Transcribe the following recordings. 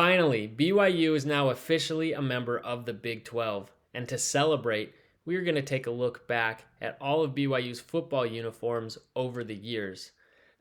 Finally, BYU is now officially a member of the Big 12, and to celebrate, we are going to take a look back at all of BYU's football uniforms over the years.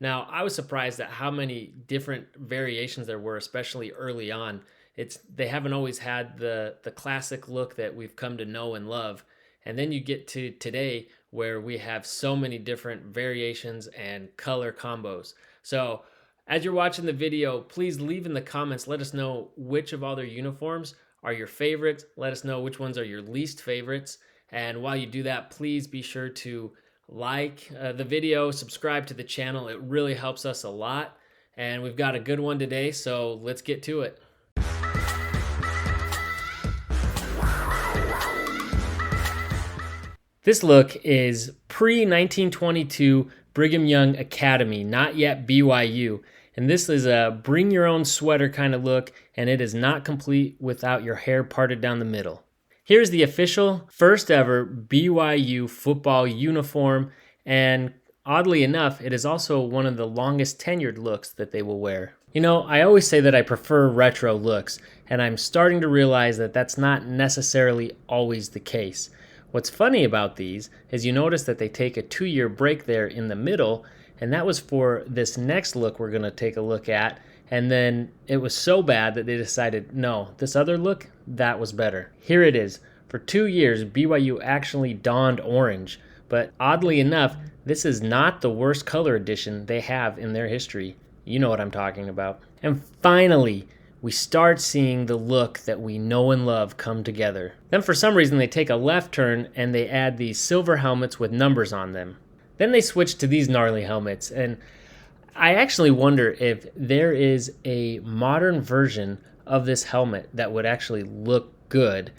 Now, I was surprised at how many different variations there were, especially early on. They haven't always had the classic look that we've come to know and love. And then you get to today where we have so many different variations and color combos. So as you're watching the video, please leave in the comments, let us know which of all their uniforms are your favorites. Let us know which ones are your least favorites. And while you do that, please be sure to like the video, subscribe to the channel. It really helps us a lot. And we've got a good one today, so let's get to it. This look is pre-1922 Brigham Young Academy, not yet BYU. And this is a bring your own sweater kind of look, and it is not complete without your hair parted down the middle. Here's the official first ever BYU football uniform, and oddly enough, it is also one of the longest tenured looks that they will wear. You know, I always say that I prefer retro looks, and I'm starting to realize that that's not necessarily always the case. What's funny about these is you notice that they take a 2-year break there in the middle, and that was for this next look we're going to take a look at. And then it was so bad that they decided, no, this other look, that was better. Here it is. For 2 years, BYU actually donned orange. But oddly enough, this is not the worst color addition they have in their history. You know what I'm talking about. And finally, we start seeing the look that we know and love come together. Then for some reason, they take a left turn and they add these silver helmets with numbers on them. Then they switch to these gnarly helmets, and I actually wonder if there is a modern version of this helmet that would actually look good.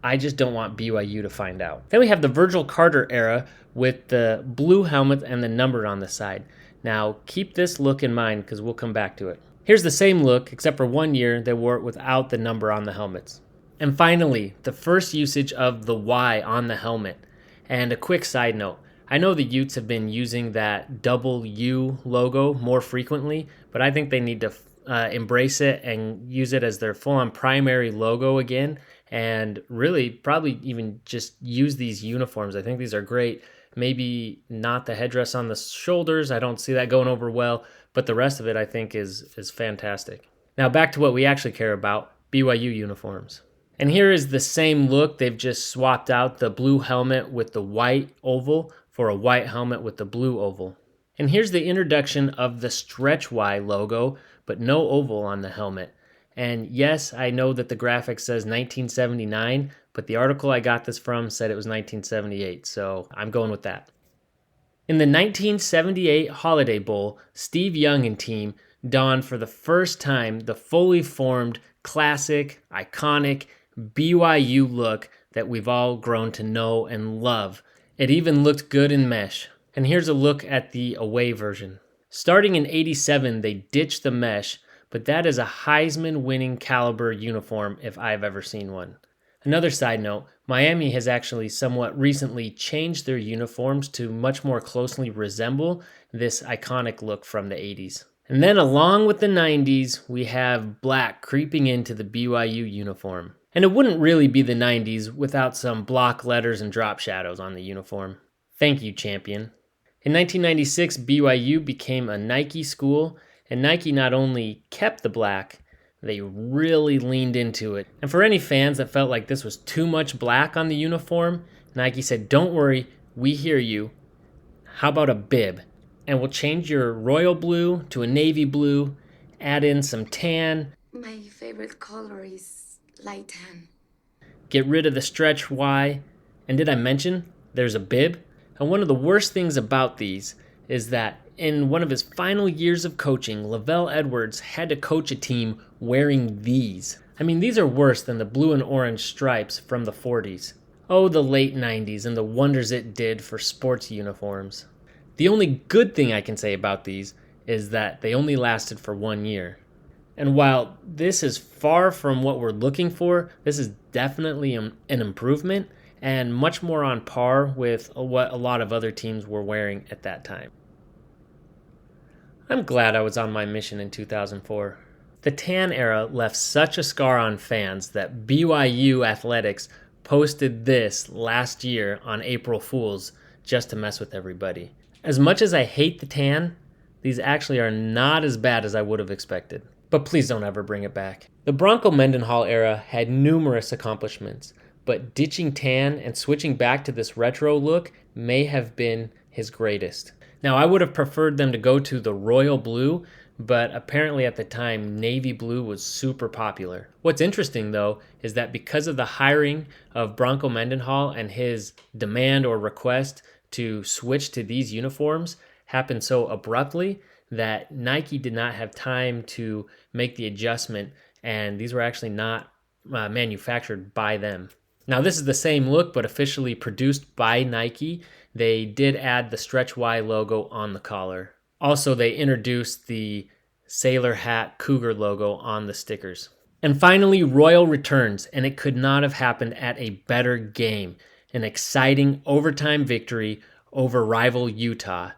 I just don't want BYU to find out. Then we have the Virgil Carter era with the blue helmet and the number on the side. Now, keep this look in mind because we'll come back to it. Here's the same look, except for 1 year they wore it without the number on the helmets. And finally, the first usage of the Y on the helmet. And a quick side note. I know the Utes have been using that double U logo more frequently, but I think they need to embrace it and use it as their full-on primary logo again, and really probably even just use these uniforms. I think these are great. Maybe not the headdress on the shoulders. I don't see that going over well, but the rest of it I think is fantastic. Now back to what we actually care about, BYU uniforms. And here is the same look. They've just swapped out the blue helmet with the white oval for a white helmet with the blue oval. And here's the introduction of the Stretch Y logo, but no oval on the helmet. And yes, I know that the graphic says 1979, but the article I got this from said it was 1978, so I'm going with that. In the 1978 Holiday Bowl, Steve Young and team donned for the first time the fully formed, classic, iconic BYU look that we've all grown to know and love. It even looked good in mesh. And here's a look at the away version. Starting in '87, they ditched the mesh, but that is a Heisman-winning caliber uniform if I've ever seen one. Another side note, Miami has actually somewhat recently changed their uniforms to much more closely resemble this iconic look from the 80s. And then along with the 90s, we have black creeping into the BYU uniform. And it wouldn't really be the 90s without some block letters and drop shadows on the uniform. Thank you, champion. In 1996, BYU became a Nike school, and Nike not only kept the black, they really leaned into it. And for any fans that felt like this was too much black on the uniform, Nike said, don't worry, we hear you. How about a bib? And we'll change your royal blue to a navy blue, add in some tan. My favorite color is light tan. Get rid of the Stretch Y. And did I mention there's a bib? And one of the worst things about these is that in one of his final years of coaching, Lavelle Edwards had to coach a team wearing these. I mean, these are worse than the blue and orange stripes from the 40s. Oh, the late 90s and the wonders it did for sports uniforms. The only good thing I can say about these is that they only lasted for 1 year. And while this is far from what we're looking for, this is definitely an improvement and much more on par with what a lot of other teams were wearing at that time. I'm glad I was on my mission in 2004. The tan era left such a scar on fans that BYU Athletics posted this last year on April Fools just to mess with everybody. As much as I hate the tan, these actually are not as bad as I would have expected. But please don't ever bring it back. The Bronco Mendenhall era had numerous accomplishments, but ditching tan and switching back to this retro look may have been his greatest. Now, I would have preferred them to go to the royal blue, but apparently at the time, navy blue was super popular. What's interesting, though, is that because of the hiring of Bronco Mendenhall and his demand or request to switch to these uniforms happened so abruptly that Nike did not have time to make the adjustment, and these were actually not manufactured by them. Now, this is the same look, but officially produced by Nike. They did add the Stretch Y logo on the collar. Also, they introduced the sailor hat cougar logo on the stickers. And finally, Royal returns, and it could not have happened at a better game. An exciting overtime victory over rival Utah.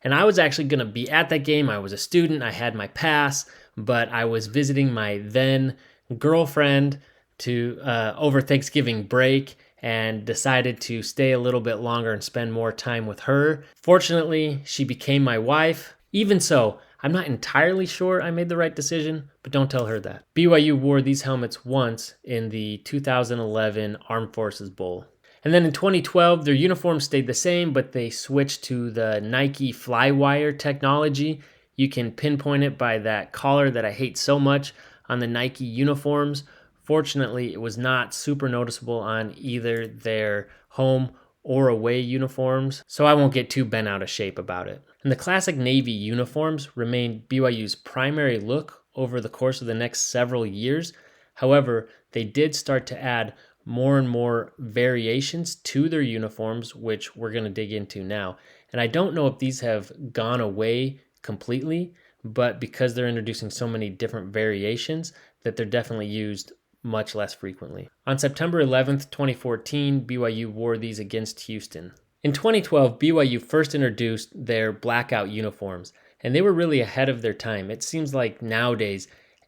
And I was actually going to be at that game. I was a student. I had my pass, but I was visiting my then girlfriend over Thanksgiving break and decided to stay a little bit longer and spend more time with her. Fortunately, she became my wife. Even so, I'm not entirely sure I made the right decision, but don't tell her that. BYU wore these helmets once in the 2011 Armed Forces Bowl. And then in 2012, their uniforms stayed the same, but they switched to the Nike Flywire technology. You can pinpoint it by that collar that I hate so much on the Nike uniforms. Fortunately, it was not super noticeable on either their home or away uniforms, so I won't get too bent out of shape about it. And the classic Navy uniforms remained BYU's primary look over the course of the next several years. However, they did start to add more and more variations to their uniforms, which we're going to dig into now. And I don't know if these have gone away completely, but because they're introducing so many different variations, that they're definitely used much less frequently. On September 11th, 2014, BYU wore these against Houston. In 2012, BYU first introduced their Blackout uniforms, and they were really ahead of their time. It seems like nowadays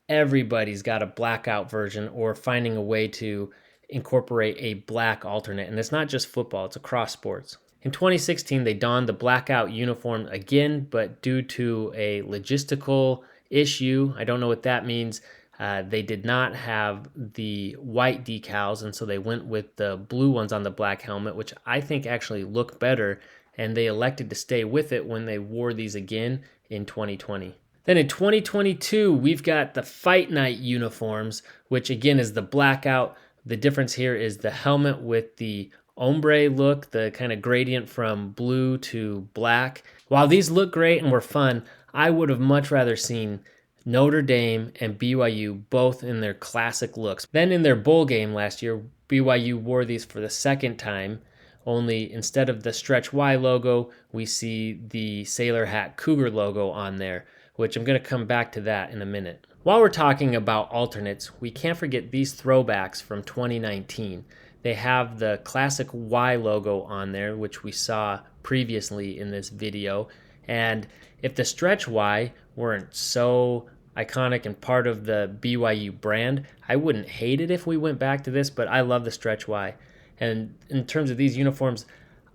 everybody's got a Blackout version or finding a way to incorporate a black alternate, and it's not just football, it's across sports. In 2016, they donned the Blackout uniform again, but due to a logistical issue, I don't know what that means, they did not have the white decals, and so they went with the blue ones on the black helmet, which I think actually look better, and they elected to stay with it when they wore these again in 2020. Then in 2022, we've got the Fight Night uniforms, which again is the Blackout. The difference here is the helmet with the ombre look, the kind of gradient from blue to black. While these look great and were fun, I would have much rather seen Notre Dame and BYU both in their classic looks. Then in their bowl game last year, BYU wore these for the second time, only instead of the Stretch Y logo, we see the sailor hat cougar logo on there, which I'm going to come back to that in a minute. While we're talking about alternates, we can't forget these throwbacks from 2019. They have the classic Y logo on there, which we saw previously in this video. And if the Stretch Y weren't so iconic and part of the BYU brand, I wouldn't hate it if we went back to this, but I love the Stretch Y. And in terms of these uniforms,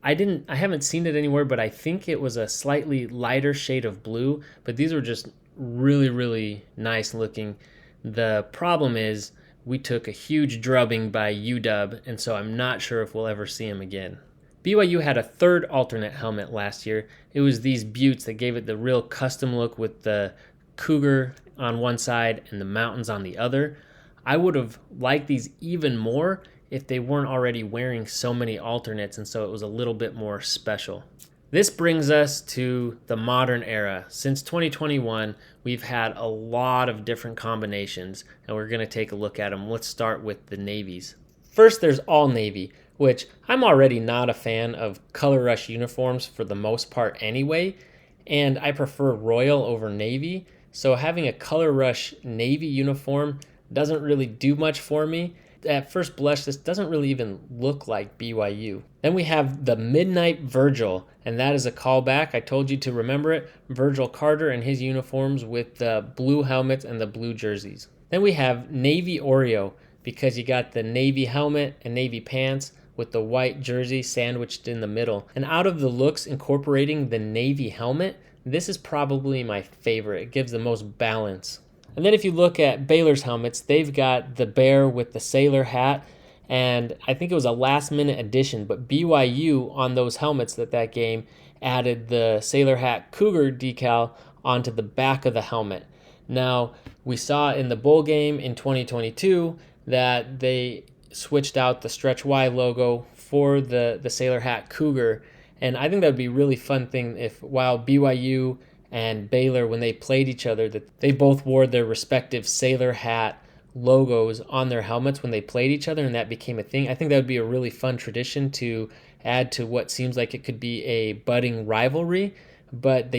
I haven't seen it anywhere, but I think it was a slightly lighter shade of blue, but these were just really, really nice looking. The problem is we took a huge drubbing by UW, and so I'm not sure if we'll ever see him again. BYU had a third alternate helmet last year. It was these buttes that gave it the real custom look with the cougar on one side and the mountains on the other. I would have liked these even more if they weren't already wearing so many alternates, and so it was a little bit more special. This brings us to the modern era. Since 2021, we've had a lot of different combinations, and we're going to take a look at them. Let's start with the navies. First, there's all navy, which I'm already not a fan of color rush uniforms for the most part anyway, and I prefer royal over navy, so having a color rush navy uniform doesn't really do much for me. At first blush, this doesn't really even look like BYU. Then we have the Midnight Virgil, and that is a callback. I told you to remember it. Virgil Carter and his uniforms with the blue helmets and the blue jerseys. Then we have Navy Oreo, because you got the navy helmet and navy pants with the white jersey sandwiched in the middle. And out of the looks incorporating the navy helmet, this is probably my favorite. It gives the most balance. And then if you look at Baylor's helmets, they've got the bear with the sailor hat, and I think it was a last minute addition, but BYU on those helmets that game added the sailor hat cougar decal onto the back of the helmet. Now, we saw in the bowl game in 2022 that they switched out the Stretch Y logo for the sailor hat cougar, and I think that would be a really fun thing if while BYU and Baylor, when they played each other, that they both wore their respective sailor hat logos on their helmets when they played each other, and that became a thing. I think that would be a really fun tradition to add to what seems like it could be a budding rivalry, but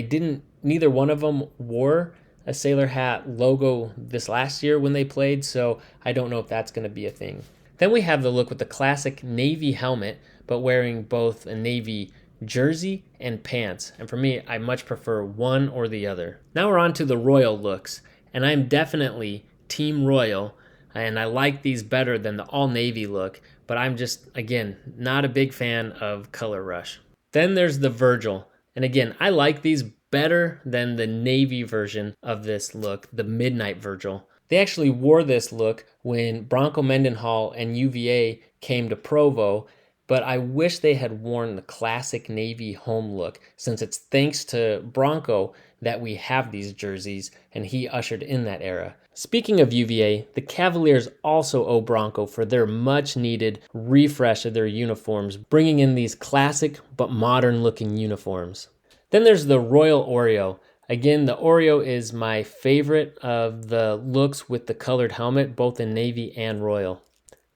neither one of them wore a sailor hat logo this last year when they played, so I don't know if that's going to be a thing. Then we have the look with the classic navy helmet, but wearing both a navy jersey and pants. And for me, I much prefer one or the other. Now we're on to the royal looks, and I'm definitely Team Royal, and I like these better than the all navy look, but I'm just, again, not a big fan of Color Rush. Then there's the Virgil, and again, I like these better than the navy version of this look, the Midnight Virgil. They actually wore this look when Bronco Mendenhall and UVA came to Provo, but I wish they had worn the classic navy home look, since it's thanks to Bronco that we have these jerseys, and he ushered in that era. Speaking of UVA, the Cavaliers also owe Bronco for their much-needed refresh of their uniforms, bringing in these classic but modern-looking uniforms. Then there's the Royal Oreo. Again, the Oreo is my favorite of the looks with the colored helmet, both in navy and royal.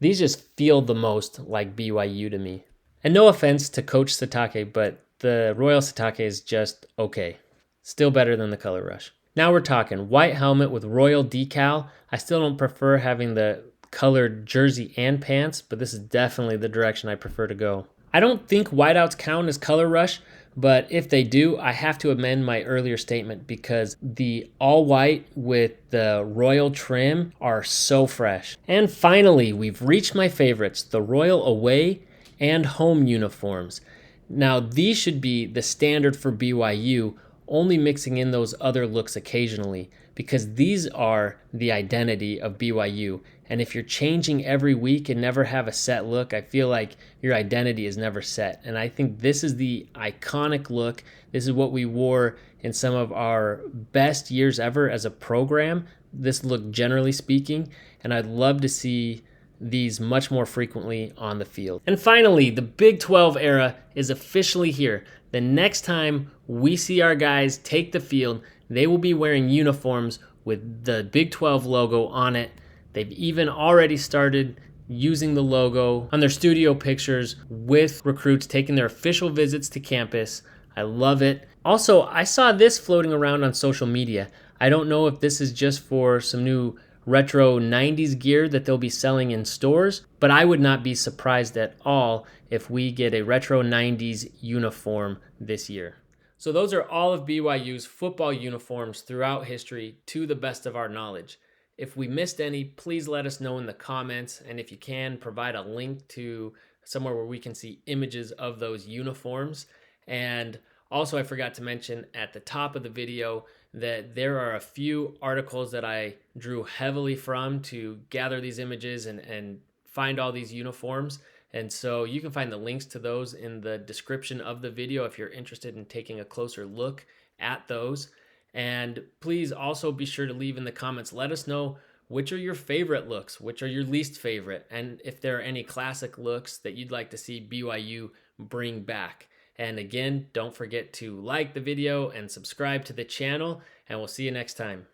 These just feel the most like BYU to me. And no offense to Coach Sitake, but the Royal Sitake is just okay. Still better than the Color Rush. Now we're talking white helmet with royal decal. I still don't prefer having the colored jersey and pants, but this is definitely the direction I prefer to go. I don't think whiteouts count as Color Rush, but if they do, I have to amend my earlier statement because the all white with the royal trim are so fresh. And finally, we've reached my favorites, the royal away and home uniforms. Now, these should be the standard for BYU, only mixing in those other looks occasionally, because these are the identity of BYU. And if you're changing every week and never have a set look, I feel like your identity is never set. And I think this is the iconic look. This is what we wore in some of our best years ever as a program, this look generally speaking. And I'd love to see these much more frequently on the field. And finally, the Big 12 era is officially here. The next time we see our guys take the field, they will be wearing uniforms with the Big 12 logo on it. They've even already started using the logo on their studio pictures with recruits taking their official visits to campus. I love it. Also, I saw this floating around on social media. I don't know if this is just for some new retro 90s gear that they'll be selling in stores, but I would not be surprised at all if we get a retro 90s uniform this year. So those are all of BYU's football uniforms throughout history to the best of our knowledge. If we missed any, please let us know in the comments, and if you can, provide a link to somewhere where we can see images of those uniforms. And also, I forgot to mention at the top of the video that there are a few articles that I drew heavily from to gather these images and find all these uniforms. And so you can find the links to those in the description of the video if you're interested in taking a closer look at those. And please also be sure to leave in the comments, let us know which are your favorite looks, which are your least favorite, and if there are any classic looks that you'd like to see BYU bring back. And again, don't forget to like the video and subscribe to the channel, and we'll see you next time.